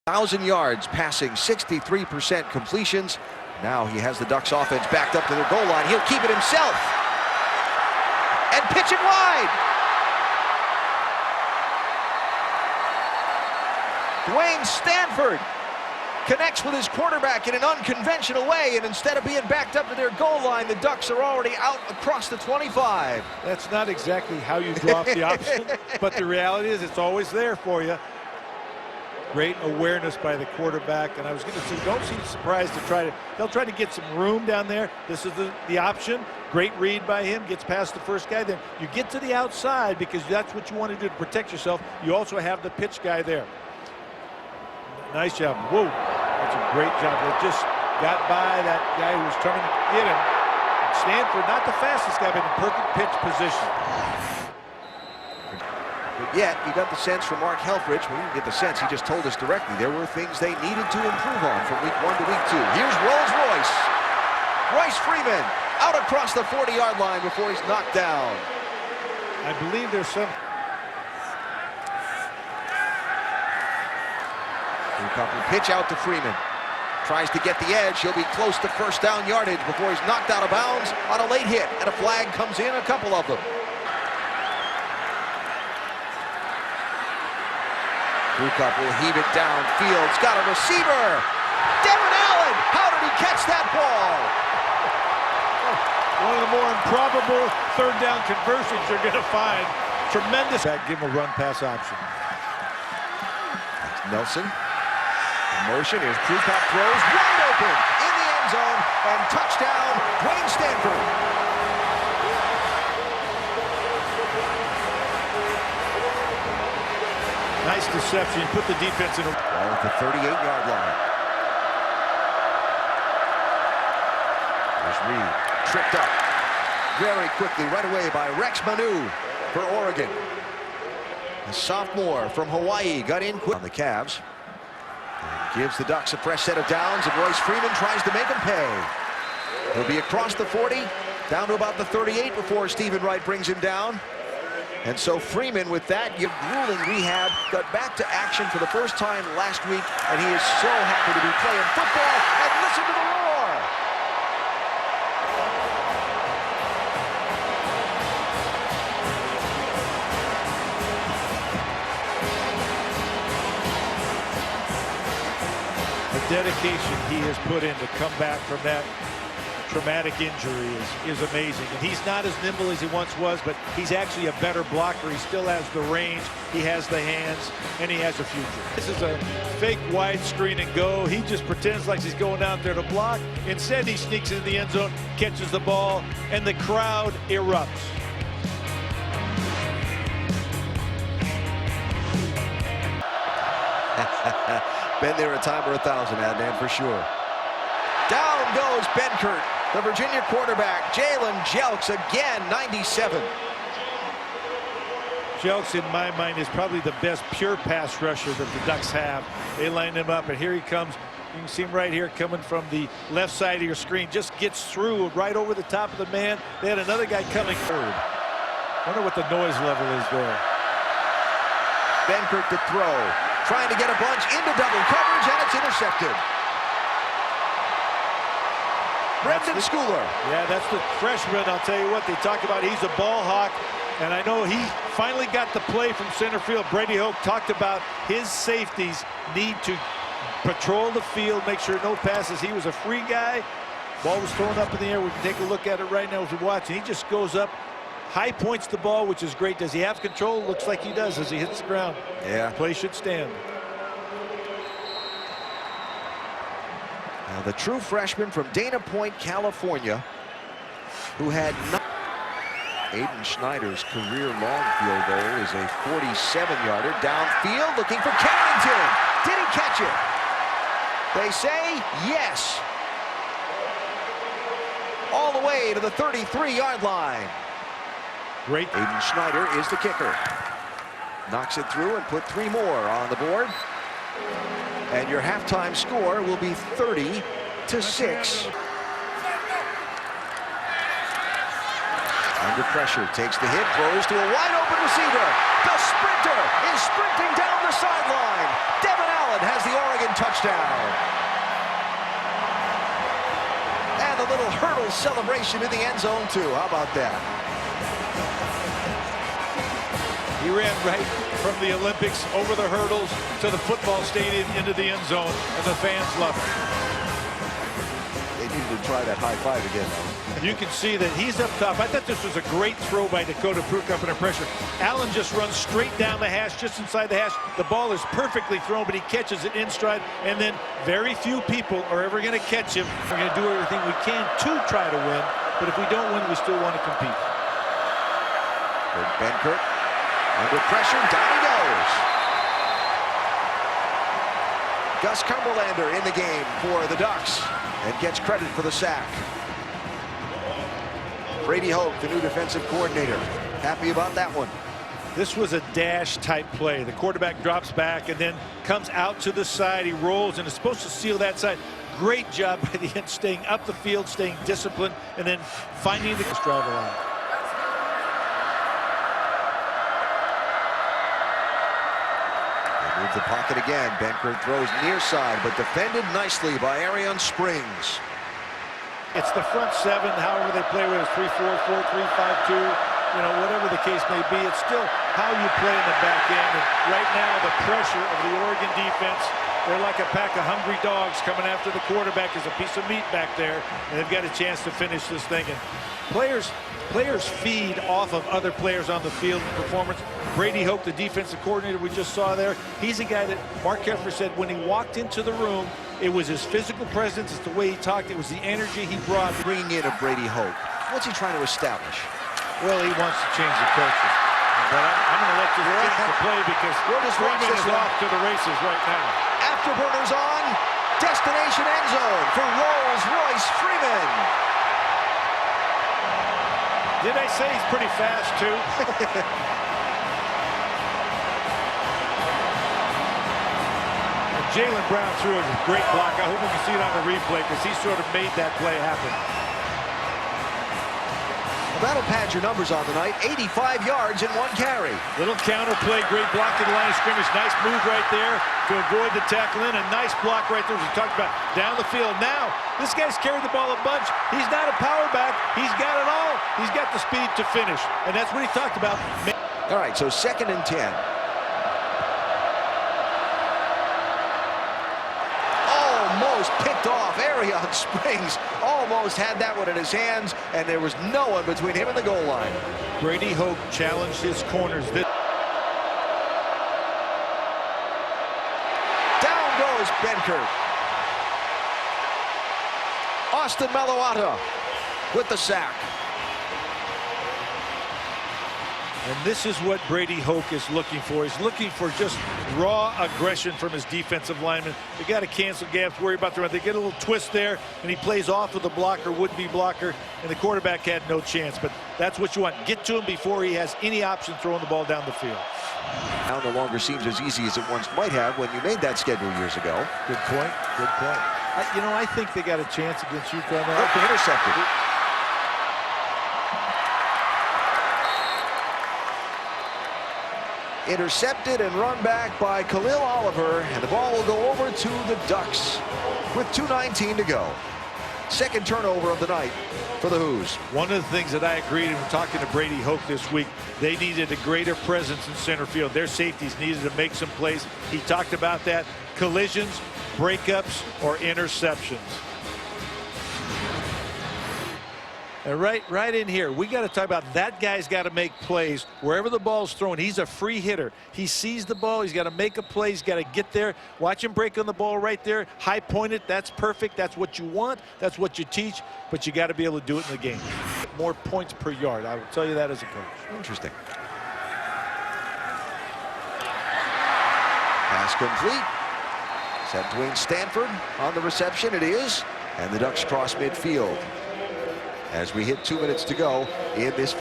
1,000 yards passing, 63% completions. Now he has the Ducks offense backed up to their goal line. He'll keep it himself and pitch it wide. Dwayne Stanford connects with his quarterback in an unconventional way, and instead of being backed up to their goal line, the Ducks are already out across the 25. That's not exactly how you draw up the option, but the reality is it's always there for you. Great awareness by the quarterback, and I was going to say, don't seem surprised to they'll try to get some room down there. This is the option. Great read by him, gets past the first guy. Then you get to the outside because that's what you want to do to protect yourself. You also have the pitch guy there. Nice job. Whoa, that's a great job. They just got by that guy who was trying to get him. Stanford, not the fastest guy, but in perfect pitch position. But yet, you got the sense from Mark Helfrich, well, you didn't get the sense, he just told us directly, there were things they needed to improve on from week 1 to week 2. Here's Rolls-Royce. Royce Freeman out across the 40-yard line before he's knocked down. I believe there's some... Pitch out to Freeman. Tries to get the edge. He'll be close to first down yardage before he's knocked out of bounds on a late hit. And a flag comes in, a couple of them. Kukoc will heave it downfield. It's got a receiver. Devin Allen. How did he catch that ball? One of the more improbable third down conversions you're going to find. Tremendous. Give him a run pass option. Nelson. In motion. Here's Kukoc throws wide open in the end zone. And touchdown, Dwayne Stanford. Nice deception. You put the defense in a... Ball at the 38-yard line. There's Reed. Tripped up very quickly right away by Rex Manu for Oregon. The sophomore from Hawaii got in quick on the Cavs. And gives the Ducks a fresh set of downs, and Royce Freeman tries to make them pay. He'll be across the 40, down to about the 38 before Stephen Wright brings him down. And so Freeman, with that grueling rehab, got back to action for the first time last week, and he is so happy to be playing football. And listen to the roar! The dedication he has put in to come back from that traumatic injury is amazing. And he's not as nimble as he once was, but he's actually a better blocker. He still has the range, he has the hands, and he has a future. This is a fake wide screen and go. He just pretends like he's going out there to block. Instead, he sneaks into the end zone, catches the ball, and the crowd erupts. Been there a time or 1,000, Adnan, for sure. Down goes Benkert, the Virginia quarterback. Jalen Jelks again, 97. Jelks, in my mind, is probably the best pure pass rusher that the Ducks have. They line him up, and here he comes. You can see him right here coming from the left side of your screen. Just gets through right over the top of the man. They had another guy coming third. Wonder what the noise level is there. Benkert to throw. Trying to get a bunch into double coverage, and it's intercepted. Brendan Schooler. Yeah, that's the freshman. I'll tell you what, they talk about he's a ball hawk, and I know he finally got the play from center field. Brady Hoke talked about his safeties need to patrol the field, make sure no passes. He was a free guy. Ball was thrown up in the air. We can take a look at it right now as we watch. He just goes up, high points the ball, which is great. Does he have control? Looks like he does as he hits the ground. Yeah. Play should stand. Now, the true freshman from Dana Point, California, who had Aiden Schneider's career long field goal is a 47-yarder downfield looking for Carrington. Did he catch it? They say yes. All the way to the 33-yard line. Great. Aiden Schneider is the kicker. Knocks it through and put 3 more on the board. And your halftime score will be 30-6. Under pressure, takes the hit, throws to a wide open receiver. The sprinter is sprinting down the sideline. Devin Allen has the Oregon touchdown. And a little hurdle celebration in the end zone, too. How about that? He ran right from the Olympics over the hurdles to the football stadium into the end zone, and the fans love it. They needed to try that high five again, though. You can see that he's up top. I thought this was a great throw by Dakota Pruk up under pressure. Allen just runs straight down the hash, just inside the hash. The ball is perfectly thrown, but he catches it in stride, and then very few people are ever going to catch him. We're going to do everything we can to try to win, but if we don't win, we still want to compete. Benkert under pressure, down he goes. Gus Cumberlander in the game for the Ducks and gets credit for the sack. Brady Hoke, the new defensive coordinator, happy about that one. This was a dash type play. The quarterback drops back and then comes out to the side. He rolls and is supposed to seal that side. Great job by the end, staying up the field, staying disciplined, and then finding the drive around. They move the pocket again. Benkert throws near side, but defended nicely by Arian Springs. It's the front seven, however they play with it, 3-4, 4-3, 5-2, you know, whatever the case may be. It's still how you play in the back end. And right now, the pressure of the Oregon defense, they're like a pack of hungry dogs coming after the quarterback. As a piece of meat back there, and they've got a chance to finish this thing. And players feed off of other players on the field performance. Brady Hoke, the defensive coordinator we just saw there, he's a guy that Mark Keffer said when he walked into the room, it was his physical presence, it's the way he talked, it was the energy he brought. Bringing in a Brady Hoke, what's he trying to establish? Well, he wants to change the culture. But I'm going to let this finish the play because Freeman is off to the races right now. Afterburners on, destination end zone for Rolls-Royce Freeman. Did I say he's pretty fast, too? Jaylen Brown threw a great block. I hope we can see it on the replay because he sort of made that play happen. Well, that'll pad your numbers on the night. 85 yards in one carry. Little counter play, great block at the line of scrimmage. Nice move right there to avoid the tackle in. A nice block right there as we talked about down the field. Now, this guy's carried the ball a bunch. He's not a power back. He's got it all. He's got the speed to finish. And that's what he talked about. All right, so 2nd and 10. Almost picked off. Arian Springs almost had that one in his hands, and there was no one between him and the goal line. Brady Hoke challenged his corners. Down goes Benkert. Austin Meloata with the sack. And this is what Brady Hoke is looking for. He's looking for just raw aggression from his defensive linemen. They got to cancel gaps, worry about the run. They get a little twist there, and he plays off of the blocker, would-be blocker, and the quarterback had no chance. But that's what you want. Get to him before he has any option throwing the ball down the field. Now no longer seems as easy as it once might have when you made that schedule years ago. Good point. Good point. You know, I think they got a chance against UConn. Intercepted. Intercepted and run back by Khalil Oliver, and the ball will go over to the Ducks with 2:19 to go. 2nd turnover of the night for the Hoos. One of the things that I agreed in talking to Brady Hoke this week, they needed a greater presence in center field. Their safeties needed to make some plays. He talked about that. Collisions, breakups, or interceptions. And right in here, we got to talk about that guy's got to make plays wherever the ball's thrown. He's a free hitter. He sees the ball. He's got to make a play. He's got to get there. Watch him break on the ball right there. High point it. That's perfect. That's what you want. That's what you teach. But you got to be able to do it in the game. More points per yard. I will tell you that as a coach. Interesting. Pass complete. Set Dwayne Stanford on the reception. It is. And the Ducks cross midfield as we hit 2 minutes to go in this